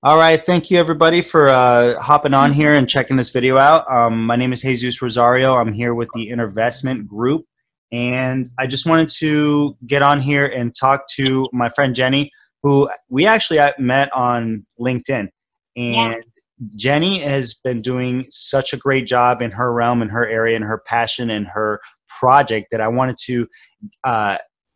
All right, thank you everybody for hopping on here and checking this video out. My name is Jesus Rosario. I'm here with the Intervestment Group, and I just wanted to get on here and talk to my friend Jenny, who we actually met on LinkedIn. Yeah. And Jenny has been doing such a great job in her realm, in her area, in her passion, and her project that I wanted to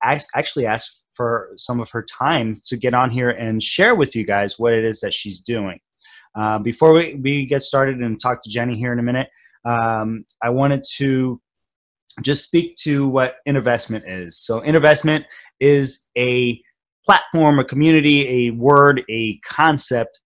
actually ask for some of her time to get on here and share with you guys what it is that she's doing. Before we get started and talk to Jenny here in a minute, I wanted to just speak to what Intervestment is. So Intervestment is a platform, a community, a word, a concept,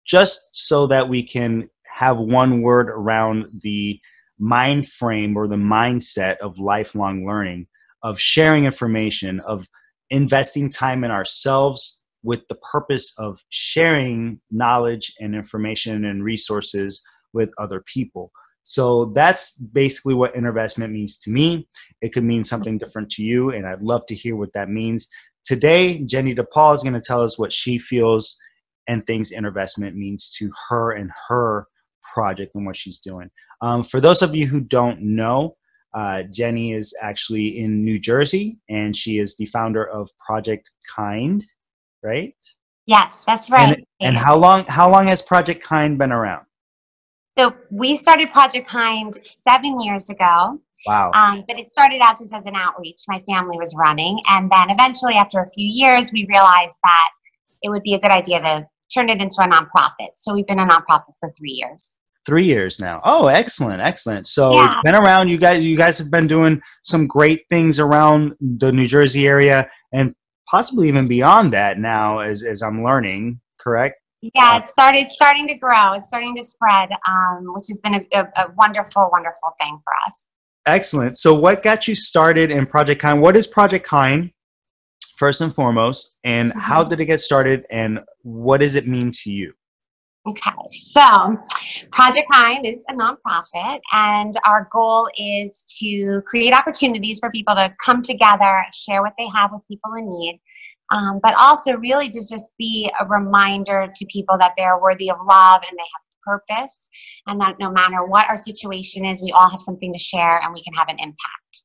just so that we can have one word around the mind frame or the mindset of lifelong learning, of sharing information, of investing time in ourselves with the purpose of sharing knowledge and information and resources with other people. So that's basically what Intervestment means to me. It could mean something different to you, and I'd love to hear what that means. Today, Jenny DePaul is going to tell us what she feels and thinks Intervestment means to her and her project and what she's doing. For those of you who don't know, Jenny is actually in New Jersey, and she is the founder of Project Kind, right? Yes, that's right. And how long has Project Kind been around? So we started Project Kind 7 years ago. Wow. But it started out just as an outreach my family was running. And then eventually, after a few years, we realized that it would be a good idea to turn it into a nonprofit. So we've been a nonprofit for 3 years. 3 years now. Oh, excellent, excellent. So Yeah. It's been around. You guys have been doing some great things around the New Jersey area, and possibly even beyond that now, as I'm learning. Correct? Yeah, it's starting to grow. It's starting to spread, which has been a wonderful, wonderful thing for us. Excellent. So what got you started in Project Kind? What is Project Kind, first and foremost, and how did it get started, and what does it mean to you? Okay, so Project Kind is a nonprofit, and our goal is to create opportunities for people to come together, share what they have with people in need, but also really to just be a reminder to people that they are worthy of love and they have purpose, and that no matter what our situation is, we all have something to share and we can have an impact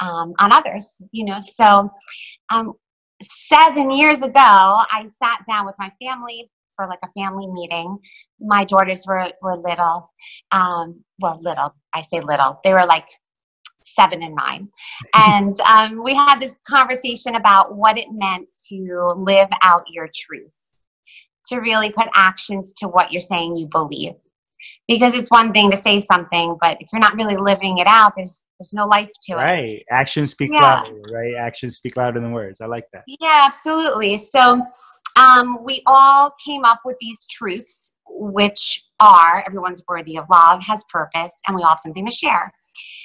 on others. So 7 years ago, I sat down with my family for like a family meeting. My daughters were little. Well, little. I say little. They were like 7 and 9. And we had this conversation about what it meant to live out your truth, to really put actions to what you're saying you believe. Because it's one thing to say something, but if you're not really living it out, there's no life to it. Right. Actions speak louder, right? Actions speak louder than words. I like that. Yeah, absolutely. So we all came up with these truths, which are everyone's worthy of love, has purpose, and we all have something to share.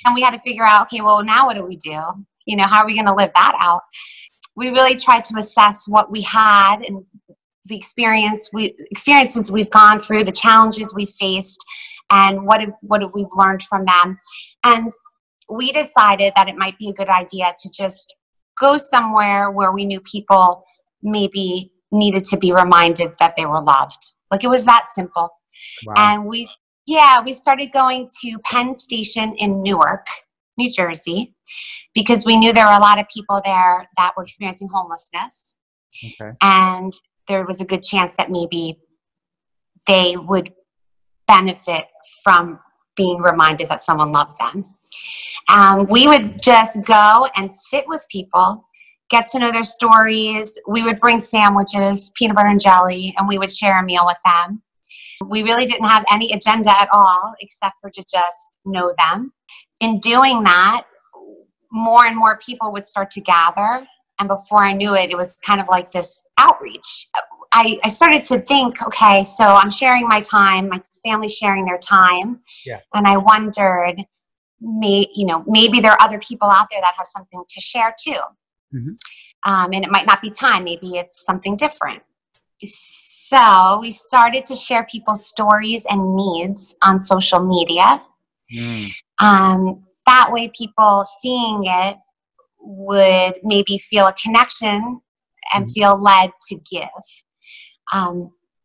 And we had to figure out, okay, well, now what do we do? How are we going to live that out? We really tried to assess what we had and the experiences we've gone through, the challenges we faced, and what have we've learned from them. And we decided that it might be a good idea to just go somewhere where we knew people maybe needed to be reminded that they were loved. Like, it was that simple. Wow. And we started going to Penn Station in Newark, New Jersey, because we knew there were a lot of people there that were experiencing homelessness. Okay. And there was a good chance that maybe they would benefit from being reminded that someone loved them. We would just go and sit with people, get to know their stories. We would bring sandwiches, peanut butter and jelly, and we would share a meal with them. We really didn't have any agenda at all except for to just know them. In doing that, more and more people would start to gather. And before I knew it, it was kind of like this outreach. I started to think, okay, so I'm sharing my time, my family's sharing their time. Yeah. And I wondered, maybe there are other people out there that have something to share too. Mm-hmm. And it might not be time. Maybe it's something different. So we started to share people's stories and needs on social media. That way people seeing it would maybe feel a connection and feel led to give.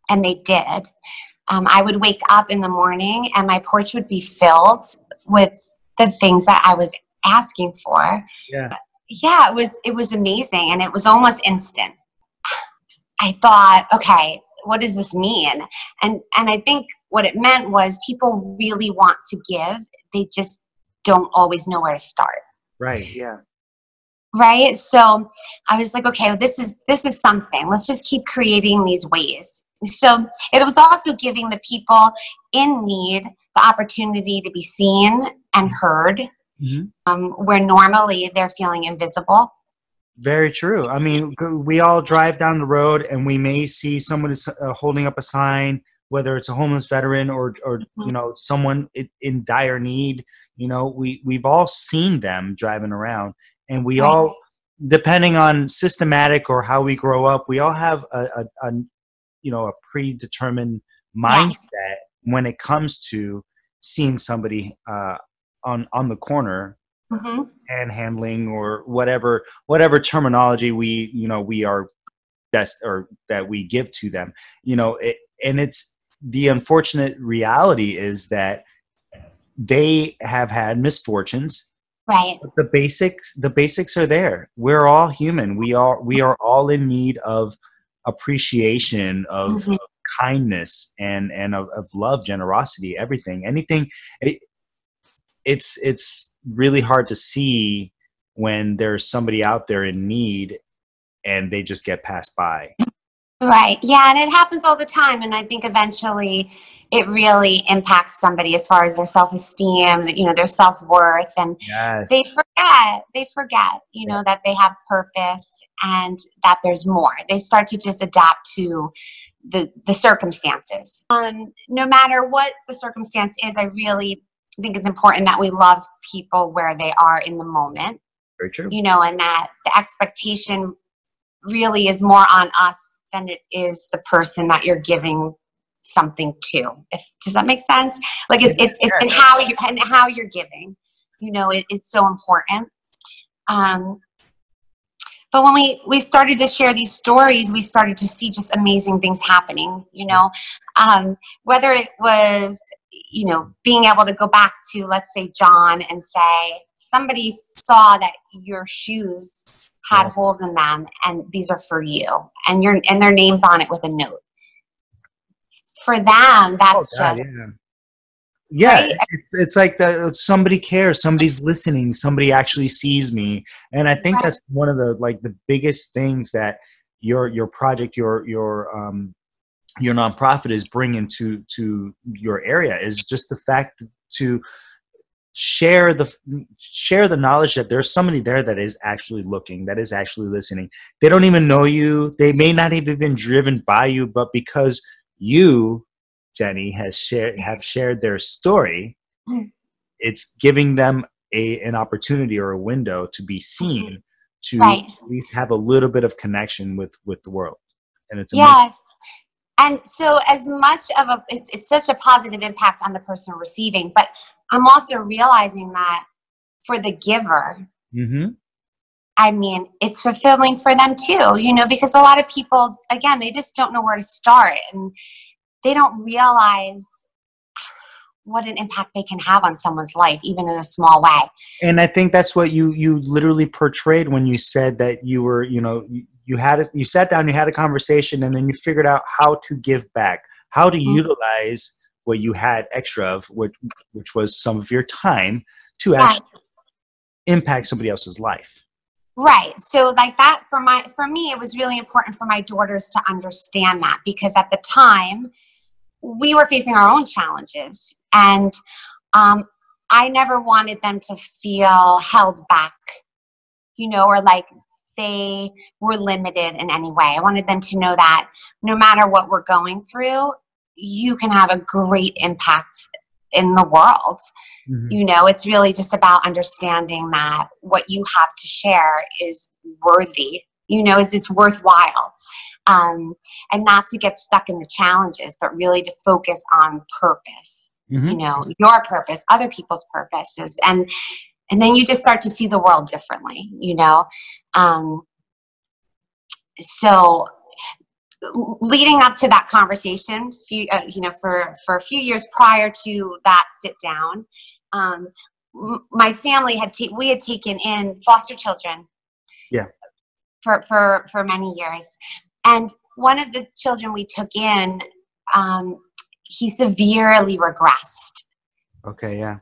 and they did. I would wake up in the morning and my porch would be filled with the things that I was asking for. Yeah. Yeah, it was amazing, and it was almost instant. I thought, okay, what does this mean? And I think what it meant was people really want to give. They just don't always know where to start. Right. Yeah. Right. So I was like, okay, well, this is something. Let's just keep creating these ways. So it was also giving the people in need the opportunity to be seen and heard, where normally they're feeling invisible. Very true. I mean, we all drive down the road and we may see someone holding up a sign, whether it's a homeless veteran or you know, someone in dire need. You know, we've all seen them driving around, and we all, depending on systematic or how we grow up, we all have a you know, a predetermined mindset when it comes to seeing somebody on the corner, handling or whatever terminology we are best or that we give to them. You know, and it's the unfortunate reality is that they have had misfortunes. Right. But the basics are there. We're all human. We are all in need of appreciation, of kindness, and of love, generosity, everything. Anything. It's really hard to see when there's somebody out there in need and they just get passed by. Right. Yeah, and it happens all the time, and I think eventually it really impacts somebody as far as their self-esteem, you know, their self-worth, and they forget, you know, that they have purpose and that there's more. They start to just adapt to the circumstances. No matter what the circumstance is, I really think it's important that we love people where they are in the moment. Very true. You know, and that the expectation really is more on us than it is the person that you're giving something to. Does that make sense? Like it's and how you're giving, you know, it is so important. But when we started to share these stories, we started to see just amazing things happening, you know, whether it was, you know, being able to go back to, let's say, John and say, somebody saw that your shoes had holes in them and these are for you, and their name's on it with a note. For them, that's right? It's like somebody cares, somebody's listening, somebody actually sees me. And I think that's one of the biggest things that your project, your nonprofit is bringing to your area, is just the fact to share the knowledge that there's somebody there that is actually looking, that is actually listening. They don't even know you. They may not have even been driven by you, but because you, Jenny, have shared their story, it's giving them an opportunity or a window to be seen, to at least have a little bit of connection with the world. And it's amazing. Yes. And so as much of it's such a positive impact on the person receiving, but I'm also realizing that for the giver, I mean, it's fulfilling for them too, you know, because a lot of people, again, they just don't know where to start, and they don't realize what an impact they can have on someone's life, even in a small way. And I think that's what you literally portrayed when you said that you were, you know, you sat down, you had a conversation, and then you figured out how to give back, how to utilize what you had extra of, which was some of your time, to actually impact somebody else's life. Right. So like that for me, it was really important for my daughters to understand that, because at the time we were facing our own challenges, and I never wanted them to feel held back, you know, or like they were limited in any way. I wanted them to know that no matter what we're going through, you can have a great impact in the world. You know, it's really just about understanding that what you have to share is worthy, you know, it's worthwhile. And not to get stuck in the challenges, but really to focus on purpose, you know, your purpose, other people's purposes. And then you just start to see the world differently, you know? So leading up to that conversation, for a few years prior to that sit down, my family we had taken in foster children. Yeah. For many years, and one of the children we took in, he severely regressed. Okay. Yeah.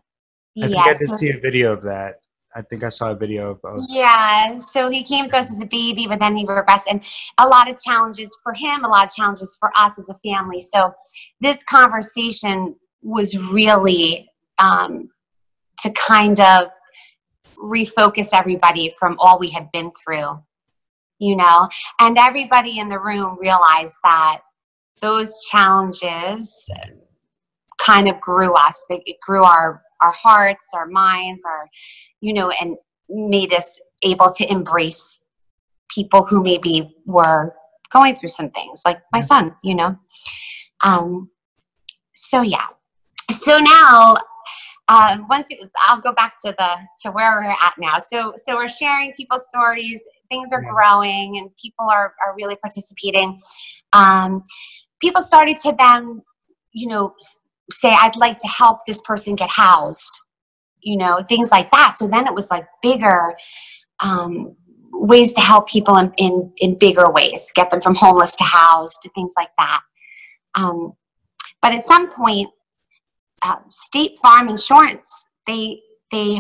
I think Yeah, I did see a video of that. I think I saw a video of. Yeah, so he came to us as a baby, but then he regressed, and a lot of challenges for him, a lot of challenges for us as a family. So this conversation was really to kind of refocus everybody from all we had been through, and everybody in the room realized that those challenges kind of grew us. It grew our hearts, our minds, and made us able to embrace people who maybe were going through some things, like my son, So yeah. So now, I'll go back to where we're at now. So we're sharing people's stories. Things are growing, and people are really participating. People started to then, say, I'd like to help this person get housed, things like that. So then it was like bigger ways to help people in bigger ways, get them from homeless to housed, things like that. But at some point, State Farm Insurance, they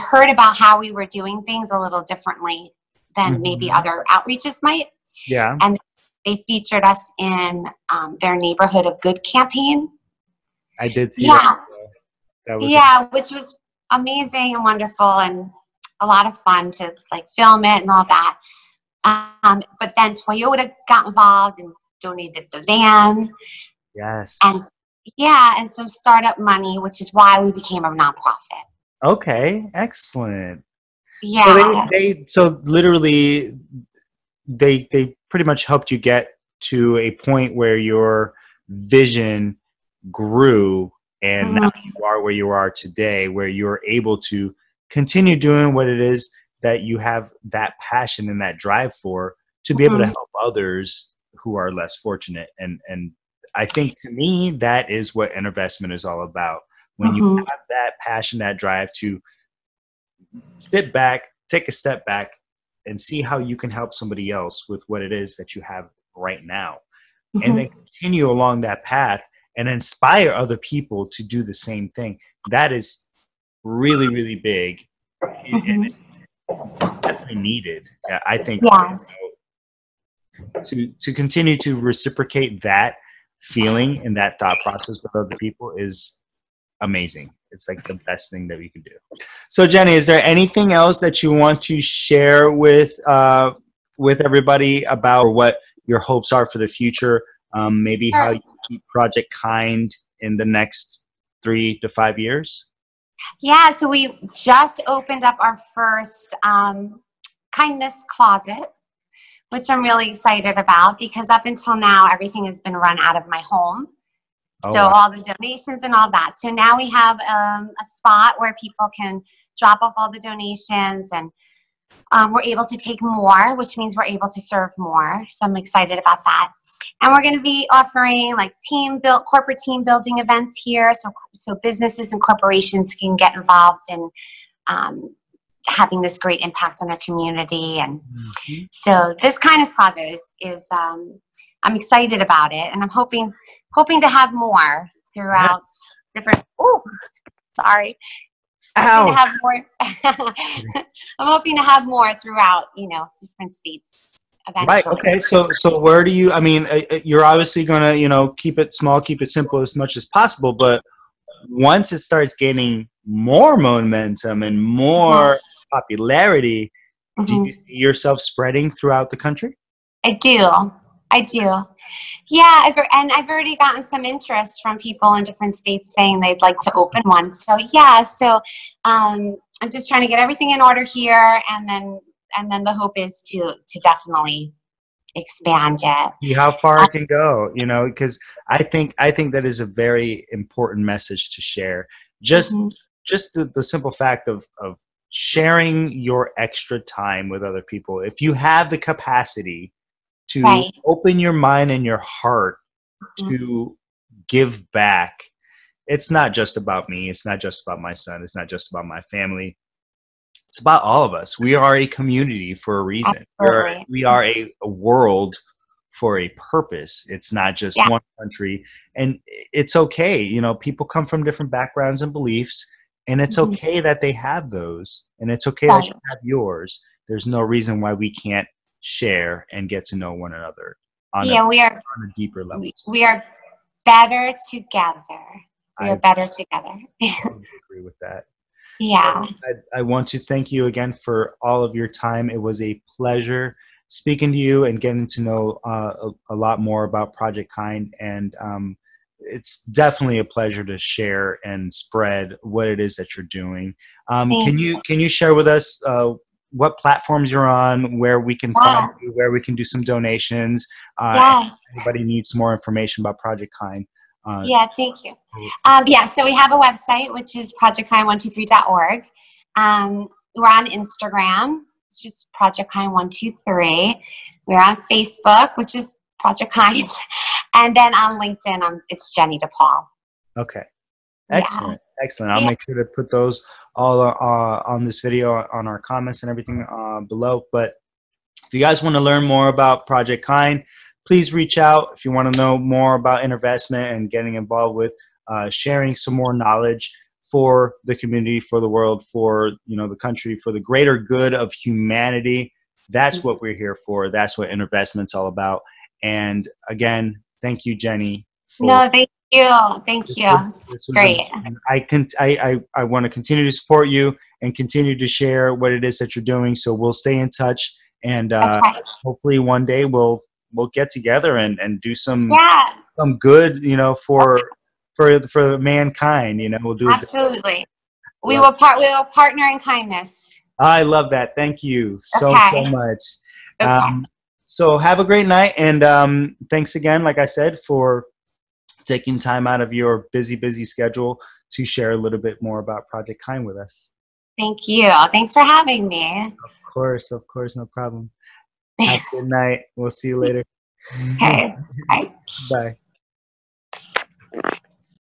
heard about how we were doing things a little differently than maybe other outreaches might. Yeah. And they featured us in their Neighborhood of Good campaign. I did see that. That was which was amazing and wonderful and a lot of fun to film it and all that. But then Toyota got involved and donated the van. Yes. And some startup money, which is why we became a nonprofit. Okay, excellent. Yeah. So literally they pretty much helped you get to a point where your vision grew, and now you are where you are today, where you're able to continue doing what it is that you have that passion and that drive for, to be able to help others who are less fortunate. And I think, to me, that is what InnerVestment is all about. When you have that passion, that drive to sit back, take a step back, and see how you can help somebody else with what it is that you have right now. And then continue along that path and inspire other people to do the same thing. That is really, really big. And it's definitely needed. I think to continue to reciprocate that feeling and that thought process with other people is amazing. It's like the best thing that we can do. So Jenny, is there anything else that you want to share with everybody about what your hopes are for the future? Maybe how you keep Project Kind in the next 3 to 5 years? Yeah, so we just opened up our first kindness closet, which I'm really excited about, because up until now, everything has been run out of my home. Oh, so wow. all the donations and all that. So now we have a spot where people can drop off all the donations, and we're able to take more, which means we're able to serve more. So I'm excited about that. And we're going to be offering corporate team building events here, so businesses and corporations can get involved in having this great impact on their community. And so this kindness closet is I'm excited about it, and I'm hoping to have more throughout different. Oh, sorry. Ow. I'm hoping to have more throughout, different states eventually. Right. Okay. So where do you? I mean, you're obviously gonna, keep it small, keep it simple as much as possible. But once it starts gaining more momentum and more popularity, do you see yourself spreading throughout the country? I do. Yeah, I've already gotten some interest from people in different states saying they'd like to open one. So I'm just trying to get everything in order here, and then the hope is to definitely expand it. See how far it can go, because I think that is a very important message to share. Just the simple fact of sharing your extra time with other people. If you have the capacity to Right. open your mind and your heart Mhm. to give back. It's not just about me. It's not just about my son. It's not just about my family. It's about all of us. We are a community for a reason. Absolutely. We are a world for a purpose. It's not just Yeah. one country. And it's okay. You know, people come from different backgrounds and beliefs, and it's Mhm. okay that they have those. And it's okay that Right. you have yours. There's no reason why we can't share and get to know one another on Yeah, a deeper level. we are better together. We I are better together. totally agree with that. Yeah. I want to thank you again for all of your time. It was a pleasure speaking to you and getting to know a lot more about Project Kind. And it's definitely a pleasure to share and spread what it is that you're doing. Thank you. Can you share with us what platforms you're on, where we can find Yeah. you, where we can do some donations, and Yes. if anybody needs more information about Project Kind? Yeah, thank you. Yeah, so we have a website, which is projectkind123.org. We're on Instagram. It's just projectkind123. We're on Facebook, which is Project Kind. And then on LinkedIn, it's Jenny DePaul. Okay. Yeah. Excellent. Excellent. I'll Yeah. make sure to put those all on this video, on our comments and everything below. But if you guys want to learn more about Project Kind, please reach out. If you want to know more about investment and getting involved with sharing some more knowledge for the community, for the world, for the country, for the greater good of humanity, that's what we're here for. That's what investment's all about. And again, thank you, Jenny. No, thank you. Thank you. This was Great. I want to continue to support you and continue to share what it is that you're doing. So we'll stay in touch, and Okay. hopefully one day we'll get together and do some good, Okay. for mankind. We'll do it. Absolutely. We will partner in kindness. I love that. Thank you so Okay. much. Okay. So have a great night, and thanks again, like I said, for taking time out of your busy schedule to share a little bit more about Project Kind with us. Thank you. Thanks for having me. Of course, no problem. Have a good night. We'll see you later. Okay. Bye. Bye.